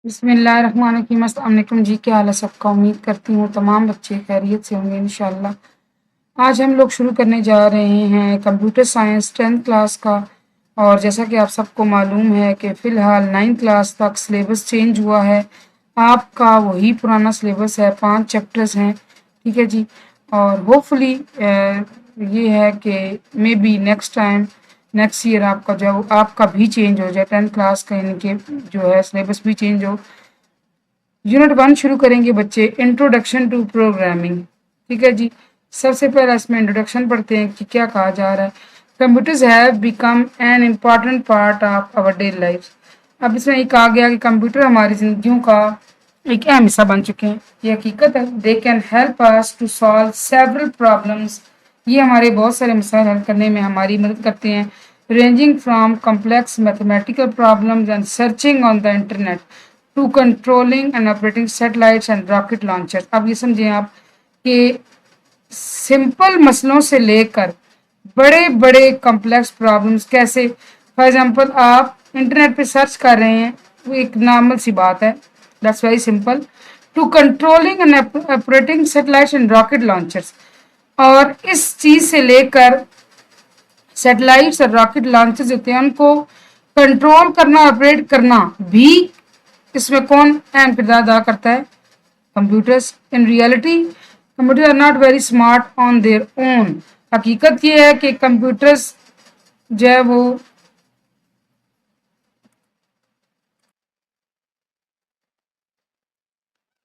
بسم اللہ الرحمن الرحیم۔ السلام علیکم جی، کیا حال ہے سب کا؟ امید کرتی ہوں تمام بچے خیریت سے ہوں گے انشاءاللہ۔ آج ہم لوگ شروع کرنے جا رہے ہیں کمپیوٹر سائنس 10th کلاس کا، اور جیسا کہ آپ سب کو معلوم ہے کہ فی الحال 9th کلاس تک سلیبس چینج ہوا ہے۔ آپ کا وہی پرانا سلیبس ہے، 5 چیپٹرز ہیں، ٹھیک ہے جی۔ اور ہوپ فلی یہ ہے کہ مے بی نیکسٹ ایئر آپ کا بھی چینج ہو جائے 10th کلاس کا، یعنی کہ جو ہے سلیبس بھی چینج ہو۔ یونٹ 1 شروع کریں گے بچے، انٹروڈکشن ٹو پروگرامنگ، ٹھیک ہے جی۔ سب سے پہلا اس میں انٹروڈکشن پڑھتے ہیں کہ کیا کہا جا رہا ہے۔ Computers have become an important part of our daily life. اب اس میں یہ کہا گیا کہ کمپیوٹر ہماری زندگیوں کا ایک اہم حصہ بن چکے ہیں، یہ حقیقت ہے۔ They can help us to solve several problems, یہ ہمارے بہت سارے مسائل حل کرنے میں ہماری مدد کرتے ہیں، ranging from complex mathematical problems and searching on the internet to controlling and operating satellites and rocket launcher. اب یہ سمجھیں آپ کہ سمپل مسئلوں سے لے کر بڑے بڑے کمپلیکس پرابلمس، کیسے فار ایگزامپل آپ انٹرنیٹ پہ سرچ کر رہے ہیں، وہ ایک نارمل سی بات ہے، that's very simple, to controlling and operating satellites and rocket launchers, اور اس چیز سے لے کر سیٹلائٹس اور راکٹ لانچرز ہوتے ہیں، ان کو کنٹرول کرنا، آپریٹ کرنا بھی اس میں کون اہم کردار ادا کرتا ہے؟ Computers. In reality computer are not very smart on their own. حقیقت یہ ہے کہ کمپیوٹرز جو ہے وہ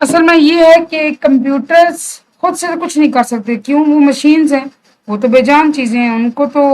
اصل میں یہ ہے کہ کمپیوٹرز خود سے کچھ نہیں کر سکتے، کیوں؟ وہ مشینز ہیں، وہ تو بے جان چیزیں ہیں، ان کو تو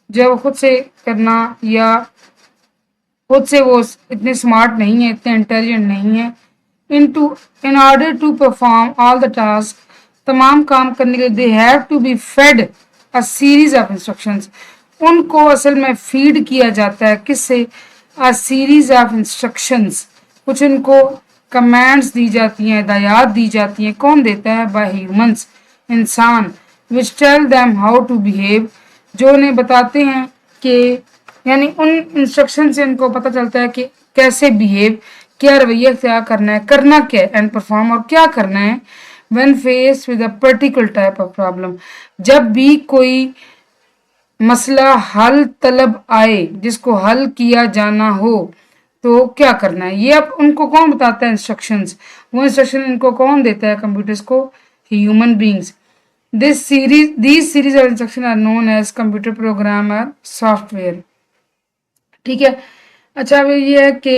جو خود سے کرنا یا خود سے وہ اتنے اسمارٹ نہیں ہیں، اتنے انٹیلیجنٹ نہیں ہیں۔ in order to perform all the tasks، تمام کام کرنے کے لیے they have to be fed a series of instructions، ان کو اصل میں فیڈ کیا جاتا ہے کس سے؟ a series of instructions، کچھ ان کو کمانڈز دی جاتی ہیں، ہدایات دی جاتی ہیں، کون دیتا ہے؟ by humans، انسان، which tell them how to behave، جو انہیں بتاتے ہیں کہ یعنی ان انسٹرکشن سے ان کو پتہ چلتا ہے کہ کیسے بیہیو، کیا رویہ اختیار کرنا ہے، کرنا کیا ہے، اینڈ پرفارم، اور کیا کرنا ہے when faced with a particular type of problem، جب بھی کوئی مسئلہ حل طلب آئے، جس کو حل کیا جانا ہو تو کیا کرنا ہے۔ یہ اب ان کو کون بتاتا ہے؟ انسٹرکشنز۔ وہ انسٹرکشن ان کو کون دیتا ہے؟ کمپیوٹرز کو، human beings. these series of instructions are known as computer program or software، ٹھیک ہے۔ اچھا اب یہ ہے کہ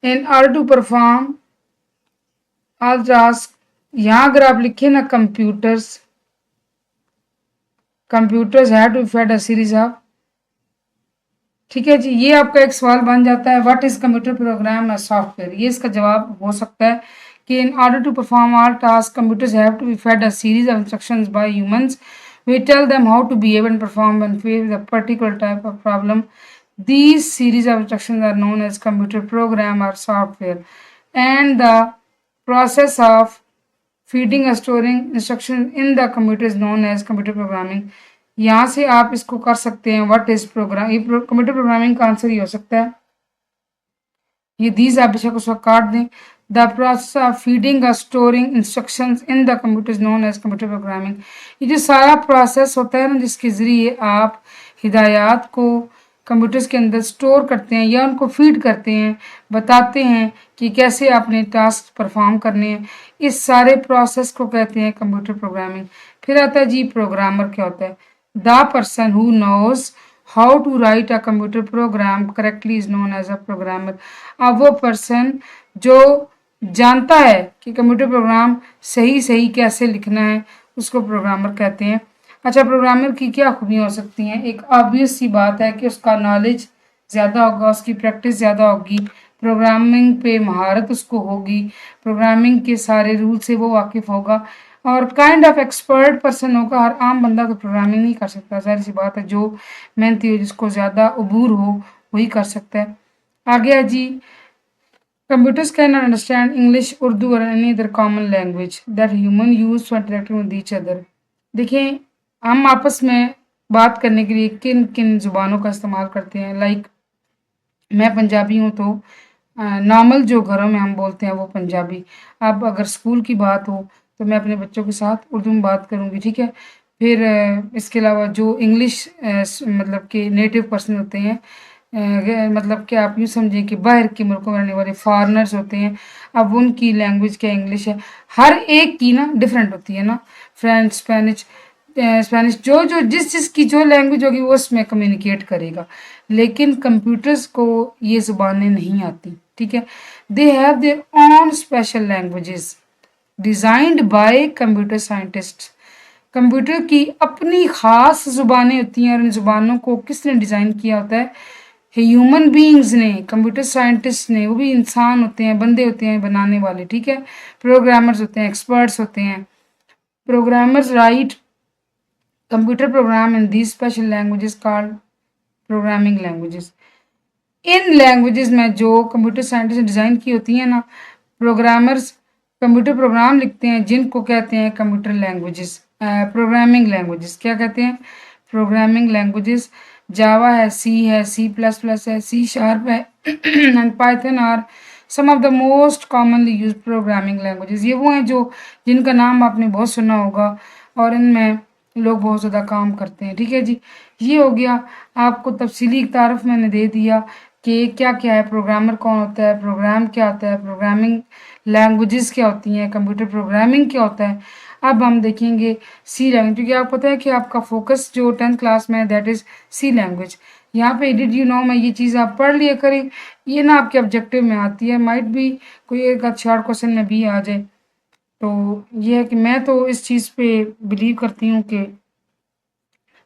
in order to perform all tasks، یہاں اگر آپ لکھیں نا computers have to be fed a series of، ٹھیک ہے جی، یہ آپ کا ایک سوال بن جاتا ہے what is computer program or software، یہ اس کا جواب ہو سکتا ہے کہ in order to perform all tasks computers have to be fed a series of instructions by humans، we tell them how to behave and perform when faced with a particular type of problem، these series of instructions are known as computer program or software، and the process of feeding or storing instructions in the computer is known as computer programming۔ یہاں سے آپ اس کو کر سکتے ہیں what is program، یہ computer programming کا answer ہی ہو سکتا ہے، یہ دیز آپ بے اس وقت کاٹ دیں۔ the process of feeding or storing instructions in the computer is known as computer programming، یہ جو سارا پروسیس ہوتا ہے نا جس کے ذریعے آپ ہدایات کو کمپیوٹرز کے اندر سٹور کرتے ہیں یا ان کو فیڈ کرتے ہیں، بتاتے ہیں کہ کیسے آپ نے ٹاسک پرفارم کرنے ہیں، اس سارے پروسیس کو کہتے ہیں کمپیوٹر پروگرامنگ۔ پھر آتا ہے جی پروگرامر کیا ہوتا ہے؟ the person who knows how to write a computer program correctly is known as a programmer۔ اب وہ پرسن جو جانتا ہے کہ کمپیوٹر پروگرام صحیح کیسے لکھنا ہے، اس کو پروگرامر کہتے ہیں۔ اچھا پروگرامر کی کیا خوبیاں ہو سکتی ہیں؟ ایک آبویس سی بات ہے کہ اس کا نالج زیادہ ہوگا، اس کی پریکٹس زیادہ ہوگی، پروگرامنگ پہ مہارت اس کو ہوگی، پروگرامنگ کے سارے رول سے وہ واقف ہوگا، اور کائنڈ آف ایکسپرٹ پرسن ہوگا۔ ہر عام بندہ تو پروگرامنگ نہیں کر سکتا، ظاہر سی بات ہے، جو محنتی ہو، جس کو زیادہ عبور ہو وہی کر سکتا ہے۔ آگے جی computers cannot understand English، Urdu اور any other common language that human use for interacting with each other۔ دیکھیں ہم آپس میں بات کرنے کے لیے کن کن زبانوں کا استعمال کرتے ہیں، لائک میں پنجابی ہوں تو नॉर्मल जो घरों में हम बोलते हैं वो पंजाबी। अब अगर स्कूल की बात हो तो मैं अपने बच्चों के साथ उर्दू में बात करूँगी, ठीक है। फिर इसके अलावा जो इंग्लिश मतलब कि नेटिव पर्सन होते हैं, मतलब कि आप यूँ समझिए कि बाहर के मुल्कों में रहने वाले फॉरेनर्स होते हैं, अब उनकी लैंग्वेज क्या इंग्लिश है, हर एक की ना डिफरेंट होती है ना। फ्रेंच, स्पेनिश जो जिस की जो लैंग्वेज होगी वो उसमें कम्युनिकेट करेगा, लेकिन कंप्यूटर्स को ये ज़ुबानें नहीं आती, ठीक है। They have their own special languages designed bye computer scientist. Computer की अपनी ख़ास ज़ुबानें होती हैं और इन ज़ुबानों को किसने डिज़ाइन किया होता है? ह्यूमन बीइंग्स ने, कंप्यूटर साइंटिस्ट ने। वो भी इंसान होते हैं, बंदे होते हैं बनाने वाले, ठीक है। प्रोग्रामर्स होते हैं, एक्सपर्ट्स होते हैं। Programmers right computer program in these special languages called programming languages. In languages में जो कंप्यूटर साइंटिस्ट ने डिज़ाइन की होती हैं ना, प्रोग्रामर्स कंप्यूटर प्रोग्राम लिखते हैं जिनको कहते हैं कंप्यूटर लैंग्वेजेस, प्रोग्रामिंग लैंग्वेजेस। क्या कहते हैं? Programming languages. जावा है, सी है, सी प्लस प्लस है, सी शार्प है and Python are some of the most commonly use programming languages. ये वो हैं जो जिनका नाम आपने बहुत सुना होगा और इनमें लोग बहुत ज़्यादा काम करते हैं, ठीक है जी। ये हो गया, आपको तफसीली तारफ़ मैंने दे दिया कि क्या क्या है, प्रोग्रामर कौन होता है, प्रोग्राम क्या होता है, प्रोग्रामिंग लैंग्वेजेस क्या होती हैं, कंप्यूटर प्रोग्रामिंग क्या होता है। अब हम देखेंगे सी लैंग्वेज, क्योंकि आपको पता है कि आपका फोकस जो 10th क्लास में है दैट इज़ सी लैंग्वेज। यहाँ पे डिड यू नो में ये चीज़ आप पढ़ लिया करें, ये ना आपके ऑब्जेक्टिव में आती है, माइट भी कोई एक अच्छा क्वेश्चन में भी आ जाए। तो ये है कि मैं तो इस चीज़ पे बिलीव करती हूँ कि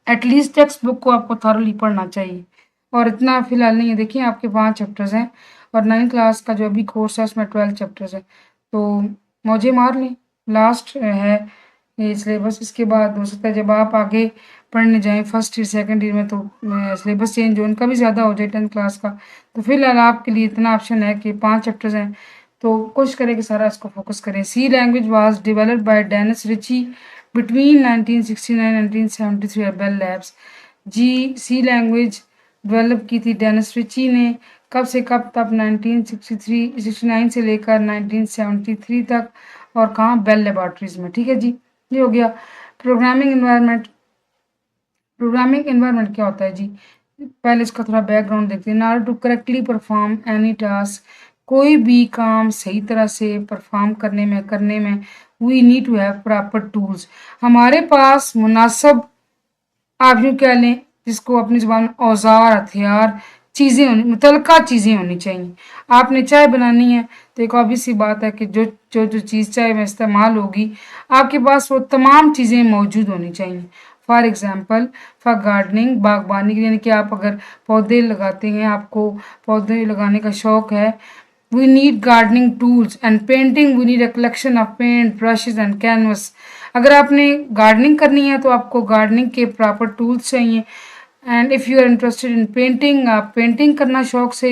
एटलीस्ट टेक्स्ट बुक को आपको थॉरली पढ़ना चाहिए, और इतना फिलहाल नहीं है। देखिए आपके 5 चैप्टर्स हैं और 9th क्लास का जो अभी कोर्स है उसमें 12 चैप्टर्स है, तो मौजे मार लें। लास्ट है ये सिलेबस, इसके बाद हो सकता है जब आप आगे पढ़ने जाएं फर्स्ट ईयर सेकंड ईयर में तो सिलेबस चेंज हो, उनका भी ज़्यादा हो जाए 10th क्लास का। तो फिलहाल आपके लिए इतना ऑप्शन है कि 5 चैप्टर्स हैं, तो कोशिश करें कि सारा इसको फोकस करें। C language was developed by Dennis Ritchie between 1969 1973 at Bell Labs. जी सी लैंग्वेज डेवलप की थी डेनिस रिची ने, कब से कब तक? 1969 से लेकर 1973 तक, और कहाँ? बेल लेबॉर्ट्रीज में, ठीक है जी। ये हो गया प्रोग्रामिंग इन्वायरमेंट। प्रोग्रामिंग इन्वायरमेंट क्या होता है जी? पहले इसका थोड़ा बैकग्राउंड देखते हैं। In order to correctly perform any task, कोई भी काम सही तरह से परफॉर्म करने में we need to have proper tools. हमारे पास मुनासिब, आप यूँ कह लें जिसको अपनी ज़ुबान में औज़ार, हथियार, चीज़ें होनी, मुतल्लका चीज़ें होनी चाहिए। आपने चाय बनानी है तो एक ऑब्वियस सी बात है कि जो चीज़ चाय में इस्तेमाल होगी, आपके पास वो तमाम चीज़ें मौजूद होनी चाहिए। फॉर एग्ज़ाम्पल फॉर गार्डनिंग, बागबानी के, यानी कि आप अगर पौधे लगाते हैं, आपको पौधे लगाने का शौक़ है, we need gardening tools, and painting we need a collection of paint brushes and canvas। अगर आपने गार्डनिंग करनी है तो आपको गार्डनिंग के प्रॉपर टूल्स चाहिए। And if you are interested in painting, आप पेंटिंग करना शौक से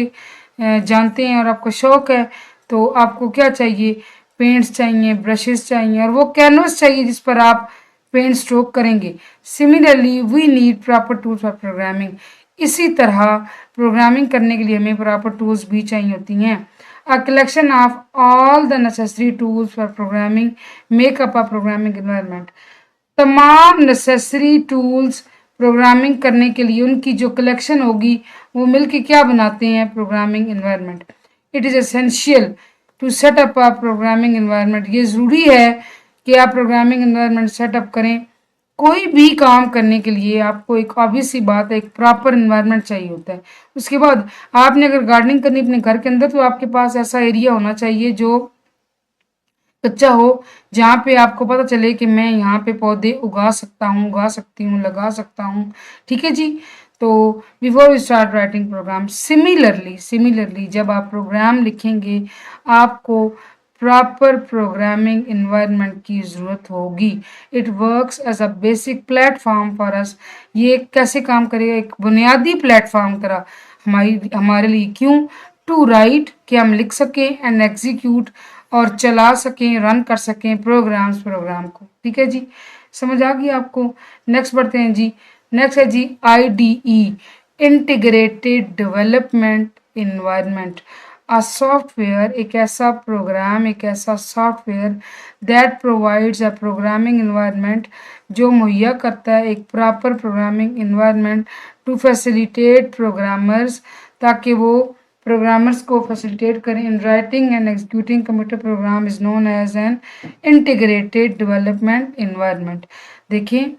जानते हैं और आपका शौक है, तो आपको क्या चाहिए? पेंट्स चाहिए, ब्रशेस चाहिए, और वो कैनवस चाहिए जिस पर आप पेंट स्ट्रोक करेंगे। Similarly we need proper tools for programming. इसी तरह प्रोग्रामिंग करने के लिए हमें प्रॉपर टूल्स भी चाहिए होती हैं। A collection of all the necessary tools for programming make up a programming environment। तमाम नेसेसरी टूल्स प्रोग्रामिंग करने के लिए उनकी जो कलेक्शन होगी वो मिलके क्या बनाते हैं? Programming environment. It is essential to set up a programming environment. ये ज़रूरी है कि आप प्रोग्रामिंग इन्वायरमेंट सेटअप करें। कोई भी काम करने के लिए आपको एक ऑब्वियस सी बात है, एक प्रॉपर इन्वायरमेंट चाहिए होता है। उसके बाद आपने अगर गार्डनिंग करनी अपने घर के अंदर, तो आपके पास ऐसा एरिया होना चाहिए जो कच्चा हो, जहाँ पे आपको पता चले कि मैं यहाँ पे पौधे उगा सकता हूँ, उगा सकती हूँ, लगा सकता हूँ, ठीक है जी। तो before we start writing program, similarly जब आप प्रोग्राम लिखेंगे आपको प्रॉपर प्रोग्रामिंग इन्वायरमेंट की ज़रूरत होगी। It works as a basic platform for us. ये कैसे काम करेगा? एक बुनियादी प्लेटफॉर्म तरह हमारे लिए। क्यों? टू राइट, कि हम लिख सकें, एंड एग्जीक्यूट, और चला सकें, रन कर सकें प्रोग्राम को, ठीक है जी। समझ आ गई आपको? नेक्स्ट बढ़ते हैं जी। नेक्स्ट है जी IDE, integrated development environment. A software एक ऐसा प्रोग्राम, एक ऐसा software that provides a programming environment जो मुहैया करता है एक proper programming environment to facilitate programmers, ताकि वो प्रोग्रामर्स को फैसिलिटेट करें in writing and executing computer program is known as an integrated development environment. देखिए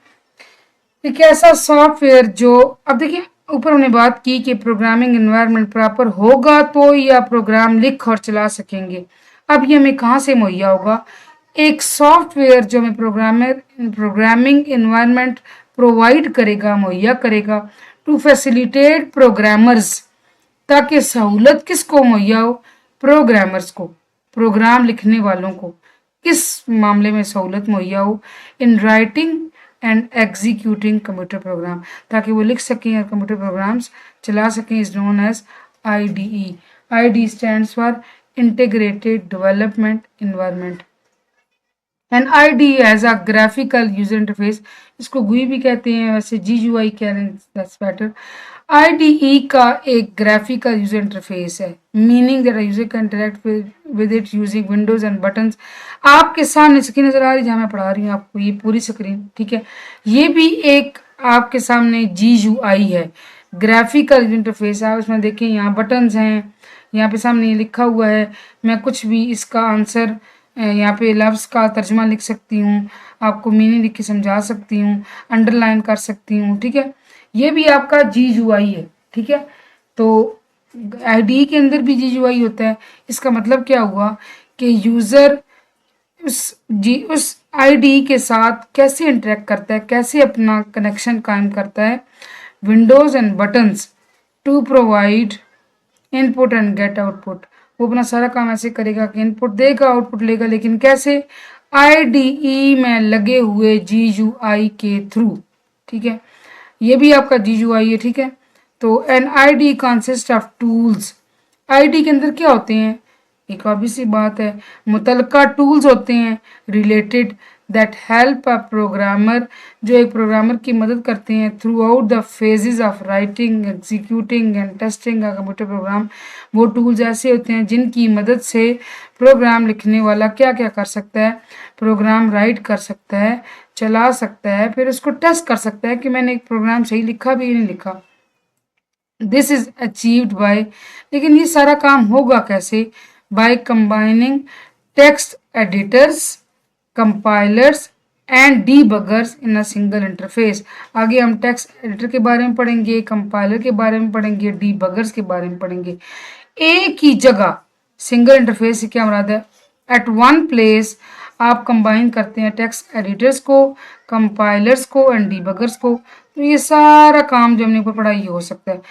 एक ऐसा सॉफ्टवेयर जो, अब देखिए ऊपर हमने बात की कि प्रोग्रामिंग एनवायरनमेंट प्रॉपर होगा तो या प्रोग्राम लिख और चला सकेंगे। अब ये हमें कहाँ से मुहैया होगा? एक सॉफ्टवेयर जो हमें प्रोग्रामिंग एनवायरनमेंट प्रोवाइड करेगा, मुहैया करेगा टू फैसिलिटेट प्रोग्रामर्स, ताकि सहूलत किसको मुहैया हो? प्रोग्रामर्स को, प्रोग्राम लिखने वालों को किस मामले में सहूलत मुहैया हो? In writing and executing computer program, ताकि वो लिख सकें और कंप्यूटर प्रोग्राम्स चला सकें, is known as IDE। IDE stands for integrated development environment and IDE as a graphical user interface, इसको GUI भी कहते हैं, वैसे GUI कह रहे हैं, दैट्स बेटर। IDE का एक ग्राफिकल यूजर इंटरफेस है, meaning that user can interact with it using Windows and buttons. आपके सामने स्क्रीन नजर आ रही है जहाँ मैं पढ़ा रही हूँ आपको, ये पूरी स्क्रीन, ठीक है। ये भी एक आपके सामने GUI है, ग्राफिकल यूजर इंटरफेस है। उसमें देखिए यहाँ बटन्स हैं, यहाँ पे सामने लिखा हुआ है, मैं कुछ भी इसका आंसर यहाँ पे लफ्ज़ का तर्जुमा लिख सकती हूँ, आपको मीनिंग लिख के समझा सकती हूँ, अंडरलाइन कर सकती हूँ, ठीक है। ये भी आपका GUI है, ठीक है। तो IDE के अंदर भी GUI होता है। इसका मतलब क्या हुआ कि यूज़र उस IDE के साथ कैसे इंटरेक्ट करता है, कैसे अपना कनेक्शन कायम करता है। Windows and buttons to provide input and get output, वो अपना सारा काम ऐसे करेगा कि इनपुट देगा, आउटपुट लेगा, लेकिन कैसे? IDE में लगे हुए GUI के थ्रू, ठीक है। ये भी आपका GUI है, ठीक है। तो an IDE consist of tools, IDE के अंदर क्या होते हैं? एक ऑब्वियस सी बात है, मुतलका टूल्स होते हैं related that help a programmer, जो एक प्रोग्रामर की मदद करते हैं through out the phases of writing, executing and testing का कंप्यूटर प्रोग्राम। वो टूल्स ऐसे होते हैं जिनकी मदद से प्रोग्राम लिखने वाला क्या क्या कर सकता है? प्रोग्राम राइट कर सकता है, चला सकता है, फिर उसको टेस्ट कर सकता है कि मैंने एक प्रोग्राम सही लिखा भी नहीं लिखा। दिस इज अचीव्ड बाय, लेकिन ये सारा काम होगा कैसे? By combining text editors, compilers and debuggers in a single interface. आगे हम टेक्स्ट एडिटर के बारे में पढ़ेंगे, कंपाइलर के बारे में पढ़ेंगे, डीबगर्स के बारे में पढ़ेंगे। एक ही जगह सिंगल इंटरफेस से क्या मुराद है? एट वन प्लेस आप कंबाइन करते हैं टेक्स्ट एडिटर्स को, कंपाइलर्स को एंड डीबगर्स को। तो ये सारा काम जो हमने ऊपर पढ़ा ये हो सकता है।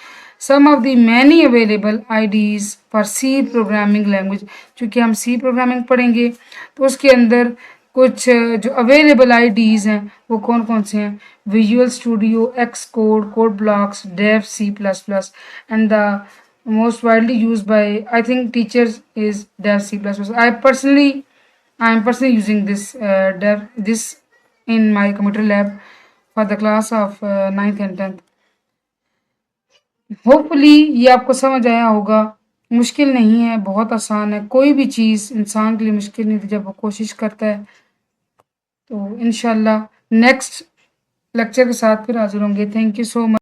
Some of the many available IDEs for C programming language, चूँकि हम C प्रोग्रामिंग पढ़ेंगे तो उसके अंदर कुछ जो अवेलेबल IDEs हैं वो कौन कौन से हैं? Visual studio, Xcode, code blocks, dev, C++, and the most widely used by I think teachers is dev C++. I am personally using this in my computer lab for the class of 9th and 10th. Hopefully ये आपको समझ आया होगा। मुश्किल नहीं है, बहुत आसान है। कोई भी चीज़ इंसान के लिए मुश्किल नहीं थी जब वो कोशिश करता है। तो इंशाल्लाह नेक्स्ट लेक्चर के साथ फिर हाजिर होंगे। Thank you so much.